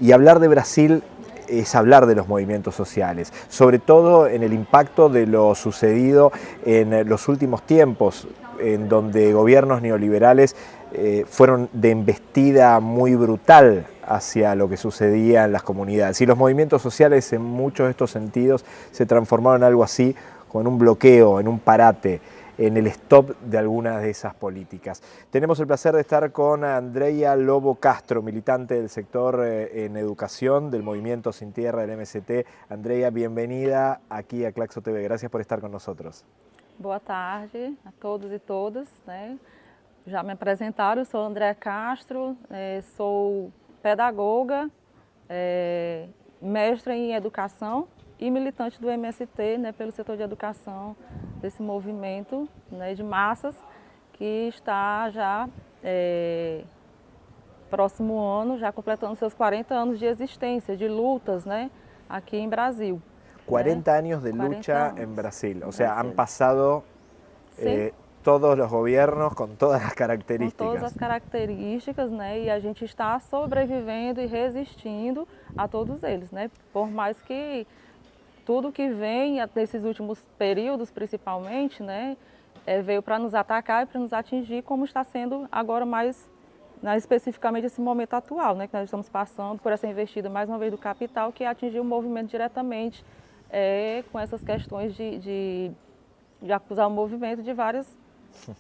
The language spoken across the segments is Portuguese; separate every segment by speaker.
Speaker 1: Y hablar de Brasil es hablar de los movimientos sociales, sobre todo en el impacto de lo sucedido en los últimos tiempos, en donde gobiernos neoliberales fueron de embestida muy brutal hacia lo que sucedía en las comunidades. Y los movimientos sociales en muchos de estos sentidos se transformaron en algo así, como en un bloqueo, en un parate, en el stop de algunas de esas políticas. Tenemos el placer de estar con Andrea Lobo Castro, militante del sector en educación del Movimiento Sin Tierra del MST. Andrea, bienvenida aquí a Claxo TV. Gracias por estar con nosotros.
Speaker 2: Boa tarde a todos e todas, né? Já me apresentaram, eu sou Andrea Castro, sou pedagoga, mestra em educação e militante do MST, né, pelo setor de educação, desse movimento, né, de massas que está já próximo ano, já completando seus 40 anos de existência, de lutas, né, aqui em Brasil.
Speaker 1: 40 años de lucha en Brasil, o sea, han pasado todos los gobiernos con todas las características.
Speaker 2: Com todas as características, né, e a gente está sobrevivendo e resistindo a todos eles, né, por mais que tudo que vem desses últimos períodos, principalmente, né, veio para nos atacar e para nos atingir, como está sendo agora mais, especificamente esse momento atual, né, que nós estamos passando por essa investida mais uma vez do capital, que atingiu o movimento diretamente com essas questões de acusar o movimento de várias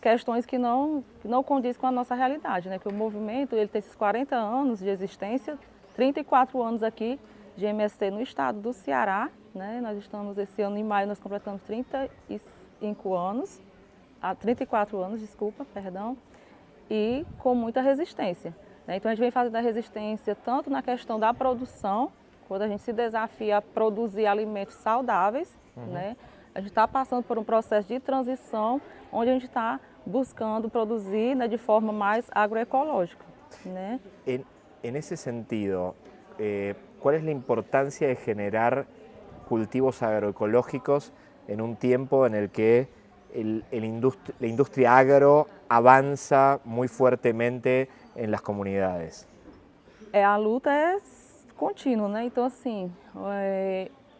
Speaker 2: questões que não condiz com a nossa realidade, né, que o movimento ele tem esses 40 anos de existência, 34 anos aqui de MST no estado do Ceará, né? Nós estamos, esse ano em maio, nós completamos 35 anos, 34 anos, desculpa, perdão, e com muita resistência, né? Então a gente vem fazendo a resistência tanto na questão da produção, quando a gente se desafia a produzir alimentos saudáveis, né? A gente está passando por um processo de transição, onde a gente está buscando produzir, né, de forma mais agroecológica, né?
Speaker 1: En ese sentido, ¿cuál es la importancia de generar cultivos agroecológicos en un tiempo en el que la industria agro avanza muy fuertemente en las comunidades?
Speaker 2: A luta é contínua, né? Então, assim,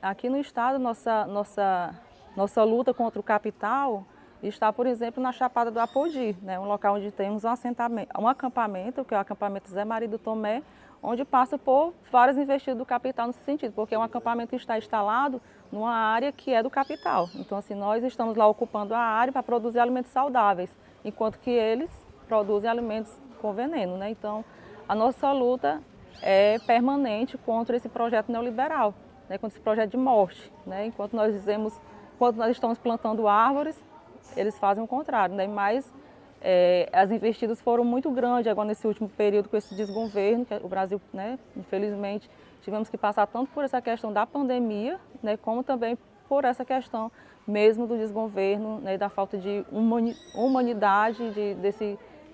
Speaker 2: aqui no estado, nossa luta contra o capital está, por exemplo, na Chapada do Apodi, né? Um local onde temos um acampamento, que é o acampamento Zé Maria do Tomé, onde passa por vários investidos do capital nesse sentido, porque é um acampamento que está instalado numa área que é do capital. Então, assim, nós estamos lá ocupando a área para produzir alimentos saudáveis, enquanto que eles produzem alimentos com veneno, né? Então, a nossa luta é permanente contra esse projeto neoliberal, né? Contra esse projeto de morte, né? Enquanto nós estamos plantando árvores, eles fazem o contrário, né? Mas as investidas foram muito grandes agora nesse último período com esse desgoverno, que o Brasil, né, infelizmente, tivemos que passar tanto por essa questão da pandemia, né, como também por essa questão mesmo do desgoverno, né, da falta de humanidade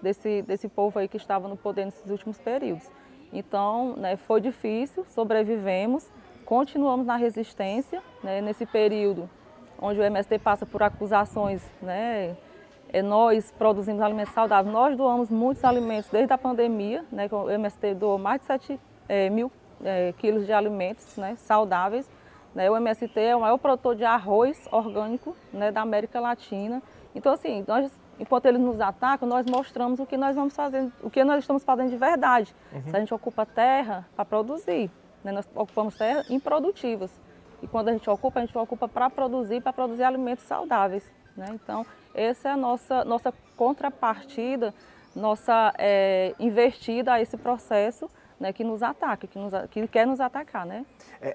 Speaker 2: desse povo aí que estava no poder nesses últimos períodos. Então, né, foi difícil, sobrevivemos, continuamos na resistência, né, nesse período onde o MST passa por acusações, né, nós produzimos alimentos saudáveis, nós doamos muitos alimentos desde a pandemia, né, o MST doou mais de 7 mil quilos de alimentos, né, saudáveis. Né, o MST é o maior produtor de arroz orgânico, né, da América Latina. Então, assim, enquanto eles nos atacam, nós mostramos o que nós vamos fazendo, o que nós estamos fazendo de verdade. Se a gente ocupa terra para produzir, né, nós ocupamos terras improdutivas. E quando a gente ocupa para produzir alimentos saudáveis, né? Então, essa é a nossa contrapartida, nossa investida a esse processo, né, que nos ataca, que quer nos atacar, né?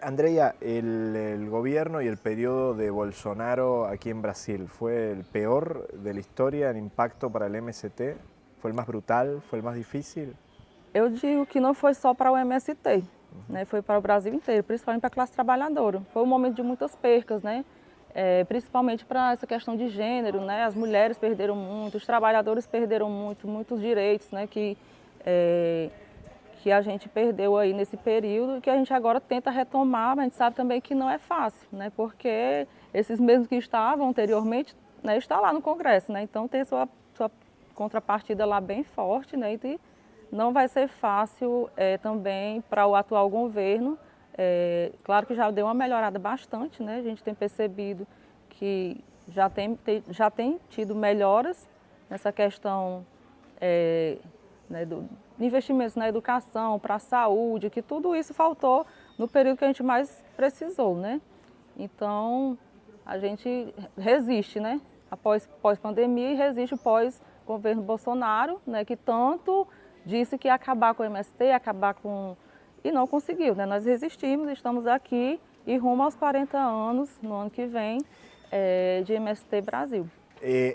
Speaker 1: Andrea, el gobierno y el periodo de Bolsonaro aquí en Brasil, ¿fue el peor de la historia en impacto para el MST? ¿Fue el más brutal? ¿Fue el más difícil?
Speaker 2: Eu digo que não foi só para o MST, né, foi para o Brasil inteiro, principalmente para a classe trabalhadora. Foi um momento de muitas percas, né? Principalmente para essa questão de gênero, né? As mulheres perderam muito, os trabalhadores perderam muitos direitos, né? Que a gente perdeu aí nesse período e que a gente agora tenta retomar, mas a gente sabe também que não é fácil, né? Porque esses mesmos que estavam anteriormente, né, está lá no Congresso, né? Então tem sua contrapartida lá bem forte, né? não vai ser fácil também para o atual governo. Claro que já deu uma melhorada bastante, né? A gente tem percebido que já tem tido melhoras nessa questão né, de investimentos na educação, para a saúde, que tudo isso faltou no período que a gente mais precisou, né? Então, a gente resiste, né? Após pandemia e resiste pós-governo Bolsonaro, né? Que tanto disse que ia acabar com o MST, acabar com... E não conseguiu, né? Nós resistimos, estamos aqui e rumo aos 40 anos, no ano que vem, de MST Brasil.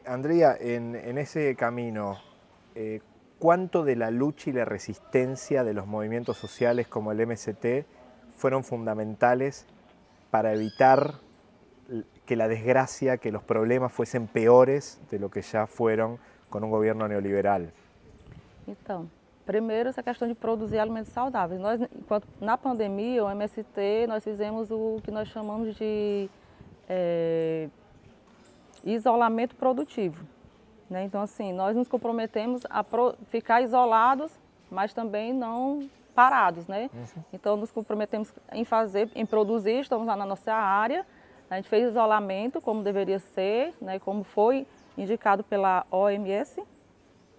Speaker 1: Andrea, en ese camino, ¿cuánto de la lucha y la resistencia de los movimientos sociales como el MST fueron fundamentales para evitar que la desgracia, que los problemas fuesen peores de lo que ya fueron con un gobierno neoliberal?
Speaker 2: Então, primeiro essa questão de produzir alimentos saudáveis. Nós, na pandemia, o MST, nós fizemos o que nós chamamos de isolamento produtivo, né? Então, assim, nós nos comprometemos a ficar isolados, mas também não parados, né? Então, nos comprometemos em produzir, estamos lá na nossa área, a gente fez isolamento como deveria ser, né? Como foi indicado pela OMS,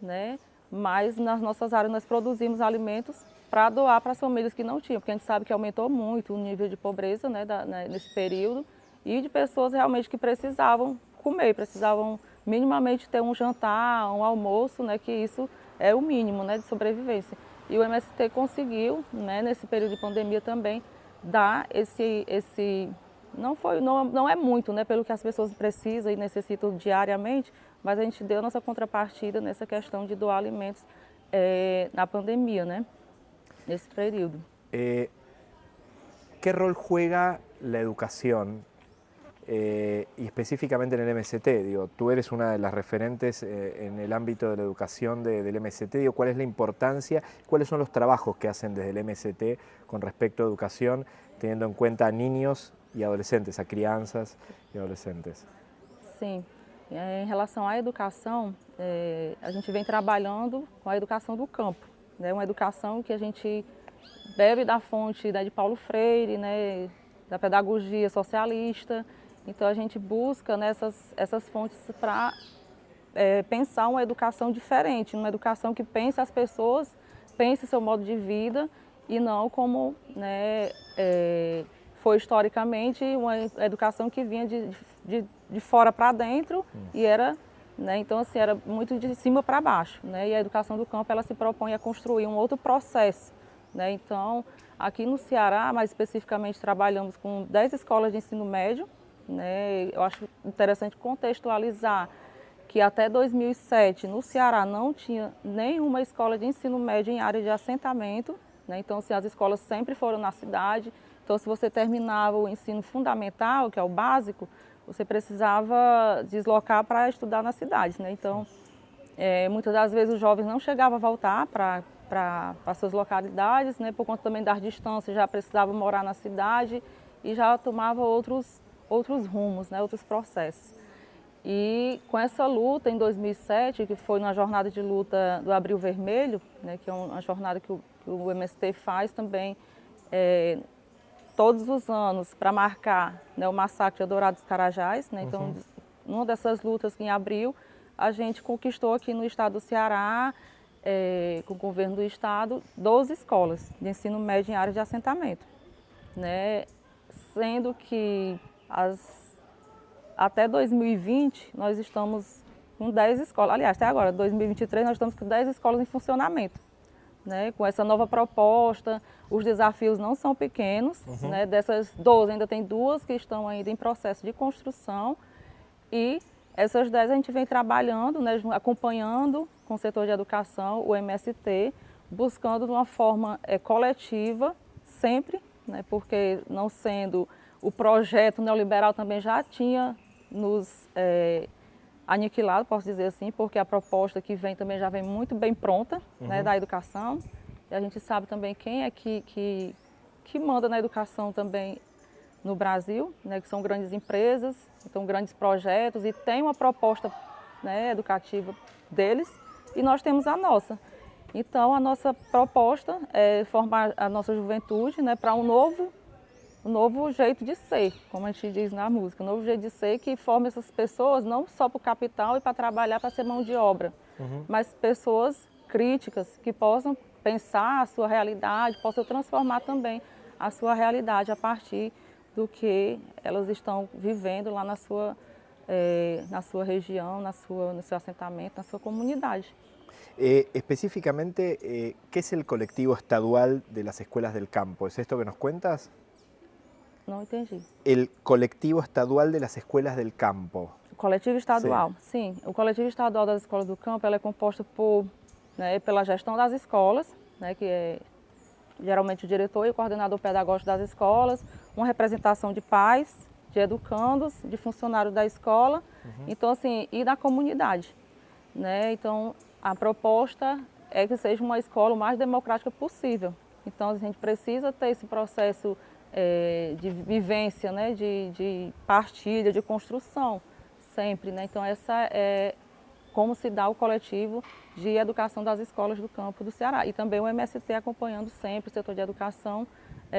Speaker 2: né? Mas nas nossas áreas nós produzimos alimentos para doar para as famílias que não tinham, porque a gente sabe que aumentou muito o nível de pobreza, né, nesse período, e de pessoas realmente que precisavam comer, precisavam minimamente ter um jantar, um almoço, né, que isso é o mínimo, né, de sobrevivência. E o MST conseguiu, né, nesse período de pandemia também, dar não é muito, né, pelo que as pessoas precisam e necessitam diariamente, mas a gente deu nossa contrapartida nessa questão de doar alimentos na pandemia, né, nesse período.
Speaker 1: ¿Qué rol juega la educación? Y específicamente en el MST, digo, tú eres una de las referentes en el ámbito de la educación del MST, digo, ¿cuál es la importancia, cuáles son los trabajos que hacen desde el MST con respecto a educación, teniendo en cuenta a niños y adolescentes, a crianças e adolescentes?
Speaker 2: Sim, em relação à educação, a gente vem trabalhando com a educação do campo, né? Uma educação que a gente bebe da fonte, né, de Paulo Freire, né, da pedagogia socialista. Então a gente busca, né, essas fontes para pensar uma educação diferente, uma educação que pense as pessoas, pense seu modo de vida e não como, né, foi historicamente uma educação que vinha de fora para dentro e era, né, então assim, era muito de cima para baixo, né, e a educação do campo ela se propõe a construir um outro processo, né, então aqui no Ceará, mais especificamente, trabalhamos com 10 escolas de ensino médio, né, eu acho interessante contextualizar que até 2007 no Ceará não tinha nenhuma escola de ensino médio em área de assentamento, né, então assim, as escolas sempre foram na cidade. Então, se você terminava o ensino fundamental, que é o básico, você precisava deslocar para estudar na cidade, né? Então, muitas das vezes os jovens não chegavam a voltar para suas localidades, né? Por conta também das distâncias, já precisavam morar na cidade e já tomava outros rumos, né? Outros processos. E com essa luta, em 2007, que foi na jornada de luta do Abril Vermelho, né? Que é uma jornada que o MST faz também, todos os anos para marcar, né, o massacre de Eldorado dos Carajás, né? Então, numa dessas lutas em abril, a gente conquistou aqui no estado do Ceará, com o governo do estado, 12 escolas de ensino médio em área de assentamento, né? Sendo que até 2020 nós estamos com 10 escolas, aliás, até agora, 2023, nós estamos com 10 escolas em funcionamento. Né, com essa nova proposta, os desafios não são pequenos, né, dessas 12 ainda tem 2 que estão ainda em processo de construção e essas 10 a gente vem trabalhando, né, acompanhando com o setor de educação, o MST, buscando de uma forma coletiva, sempre, né, porque não sendo o projeto neoliberal também já tinha nos aniquilado, posso dizer assim, porque a proposta que vem também já vem muito bem pronta, né, da educação. E a gente sabe também quem é que manda na educação também no Brasil, né, que são grandes empresas, então grandes projetos e tem uma proposta, né, educativa deles e nós temos a nossa. Então, a nossa proposta é formar a nossa juventude, né, para um novo jeito de ser, como a gente diz na música, um novo jeito de ser que forme essas pessoas não só para o capital e para trabalhar, para ser mão de obra, mas pessoas críticas que possam pensar a sua realidade, possam transformar também a sua realidade a partir do que elas estão vivendo lá na sua região, no seu assentamento, na sua comunidade.
Speaker 1: Específicamente, ¿qué es el colectivo estadual de las escuelas del campo? ¿Es esto que nos cuentas?
Speaker 2: Não entendi.
Speaker 1: El colectivo estadual de las escuelas del campo.
Speaker 2: O coletivo estadual, sim. O coletivo estadual das escolas do campo ela é composto pela gestão das escolas, né, que é geralmente o diretor e o coordenador pedagógico das escolas, uma representação de pais, de educandos, de funcionários da escola, então assim, e da comunidade, né? Então a proposta é que seja uma escola o mais democrática possível. Então a gente precisa ter esse processo de vivência, né? de partilha, de construção, sempre, né? Então essa é como se dá o coletivo de educação das escolas do campo do Ceará. E também o MST acompanhando sempre o setor de educação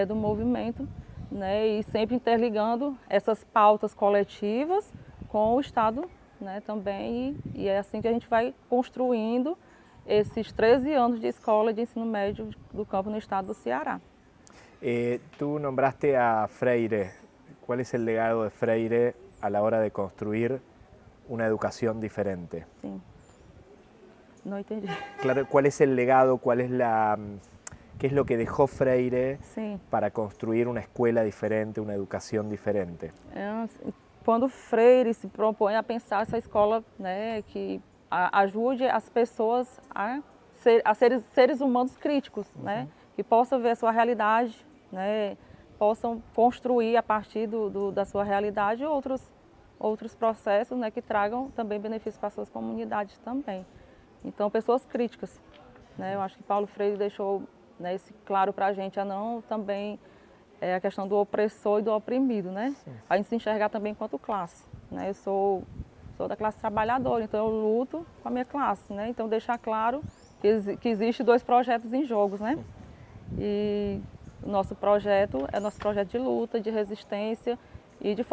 Speaker 2: do movimento, né? E sempre interligando essas pautas coletivas com o Estado, né? Também. E é assim que a gente vai construindo esses 13 anos de escola de ensino médio do campo no estado do Ceará.
Speaker 1: Tú nombraste a Freire. ¿Cuál es el legado de Freire a la hora de construir una educación diferente?
Speaker 2: Sim. Não entendi.
Speaker 1: Claro, ¿cuál es el legado? ¿Qué es lo que dejó Freire para construir una escuela diferente, una educación diferente?
Speaker 2: Quando Freire se propõe a pensar essa escola, né, que ajude as pessoas a serem seres humanos críticos, né, que possam ver a sua realidade, né, possam construir a partir da sua realidade outros processos, né, que tragam também benefícios para as suas comunidades também. Então, pessoas críticas, né, eu acho que Paulo Freire deixou, né, isso claro para a gente, a não também a questão do opressor e do oprimido, né, a gente se enxergar também enquanto classe, né, eu sou da classe trabalhadora, então eu luto com a minha classe, né, então deixar claro que existe dois projetos em jogos, né, e o nosso projeto é nosso projeto de luta, de resistência e de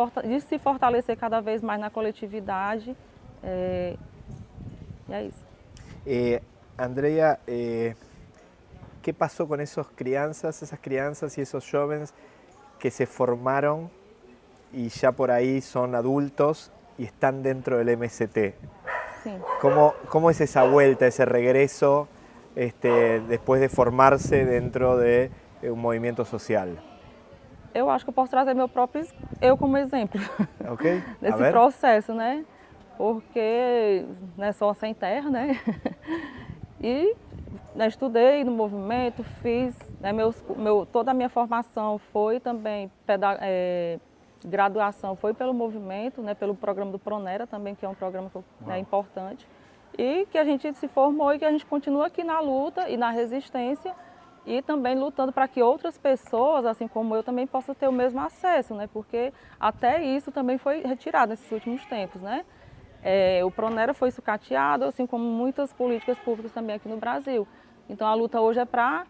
Speaker 2: se fortalecer cada vez mais na coletividade, e é isso.
Speaker 1: Andrea, ¿qué pasó con esas crianças y esos jóvenes que se formaron y ya por ahí son adultos y están dentro del MST?
Speaker 2: Sí.
Speaker 1: ¿Cómo es esa vuelta, ese regreso después de formarse dentro de un movimiento social?
Speaker 2: Eu acho que eu posso trazer meu próprio eu como exemplo desse processo, né? Porque sou sem terra, né? E estudei no movimento, fiz, né, toda a minha formação foi também, graduação foi pelo movimento, né, pelo programa do Pronera também, que é um programa importante, e que a gente se formou e que a gente continua aqui na luta e na resistência e também lutando para que outras pessoas, assim como eu, também possam ter o mesmo acesso, né, porque até isso também foi retirado nesses últimos tempos, né. O Pronera foi sucateado, assim como muitas políticas públicas também aqui no Brasil. Então a luta hoje é para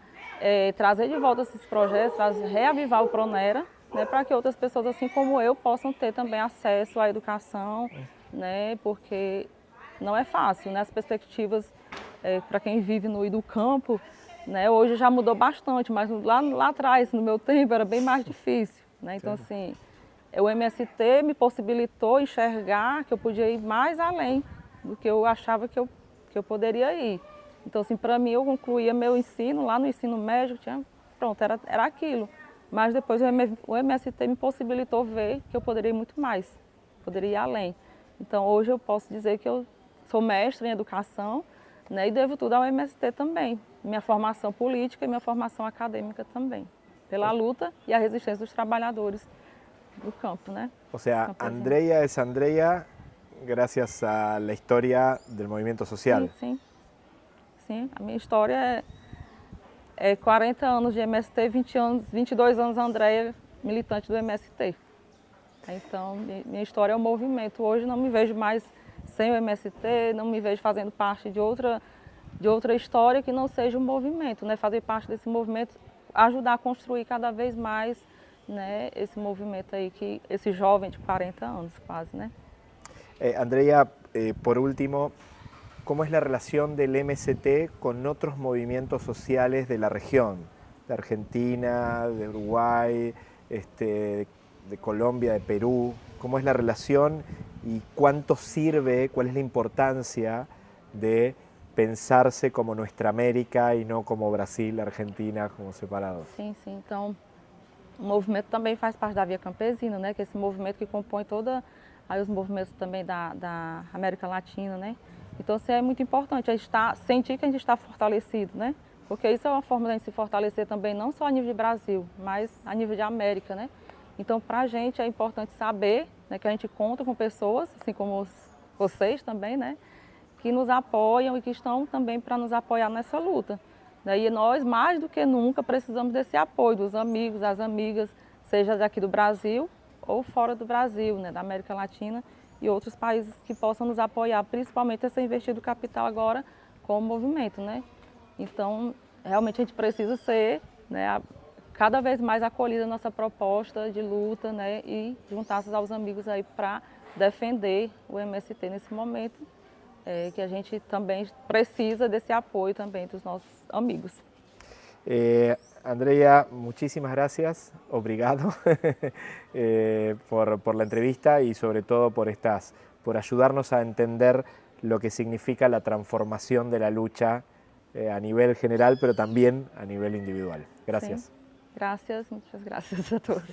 Speaker 2: trazer de volta esses projetos, reavivar o Pronera, né, para que outras pessoas, assim como eu, possam ter também acesso à educação, né, porque não é fácil, né, as perspectivas para quem vive no campo, né, hoje já mudou bastante, mas lá atrás, no meu tempo, era bem mais difícil, né, então assim, o MST me possibilitou enxergar que eu podia ir mais além do que eu achava que eu poderia ir. Então, assim, para mim, eu concluía meu ensino lá no ensino médio, pronto, era aquilo. Mas depois o MST me possibilitou ver que eu poderia ir muito mais, poderia ir além. Então, hoje eu posso dizer que eu sou mestre em educação, né, e devo tudo ao MST também. Minha formação política e minha formação acadêmica também, pela luta e a resistência dos trabalhadores do campo, né?
Speaker 1: O sea, Andrea es Andrea gracias a la historia del movimiento social.
Speaker 2: Sim, sim. Sim, a minha história é 40 anos de MST, 22 anos Andrea, militante do MST. Então, minha história é o movimento. Hoje não me vejo mais sem o MST, não me vejo fazendo parte de outra de outra história que não seja um movimento, né? Fazer parte desse movimento, ajudar a construir cada vez mais, né, esse movimento aí, que esse jovem de 40 anos quase, né?
Speaker 1: Andrea, por último, ¿cómo es la relación del MST con otros movimientos sociales de la región? De Argentina, de Uruguay, de Colombia, de Perú. ¿Cómo es la relación y cuánto sirve, cuál es la importancia de pensarse como nuestra América e não como Brasil, Argentina, como separados?
Speaker 2: Sim, sim. Então, o movimento também faz parte da Via Campesina, né? Que é esse movimento que compõe toda aí os movimentos também da América Latina, né? Então, assim, é muito importante a gente sentir que a gente está fortalecido, né? Porque isso é uma forma de a gente se fortalecer também, não só a nível de Brasil, mas a nível de América, né? Então, para a gente é importante saber, né, que a gente conta com pessoas, assim como vocês também, né? Que nos apoiam e que estão também para nos apoiar nessa luta. E nós, mais do que nunca, precisamos desse apoio dos amigos, das amigas, seja daqui do Brasil ou fora do Brasil, né, da América Latina e outros países que possam nos apoiar, principalmente esse investir do capital agora com o movimento, né? Então, realmente a gente precisa ser, né, cada vez mais acolhida a nossa proposta de luta, né, e juntar-se aos amigos aí para defender o MST nesse momento, que a gente também precisa desse apoio também dos nossos amigos.
Speaker 1: Andrea, muchísimas gracias, obrigado por la entrevista y sobre todo por ayudarnos a entender lo que significa la transformación de la lucha a nivel general, pero también a nivel individual. Gracias.
Speaker 2: Sim. Gracias, muchas gracias a todos.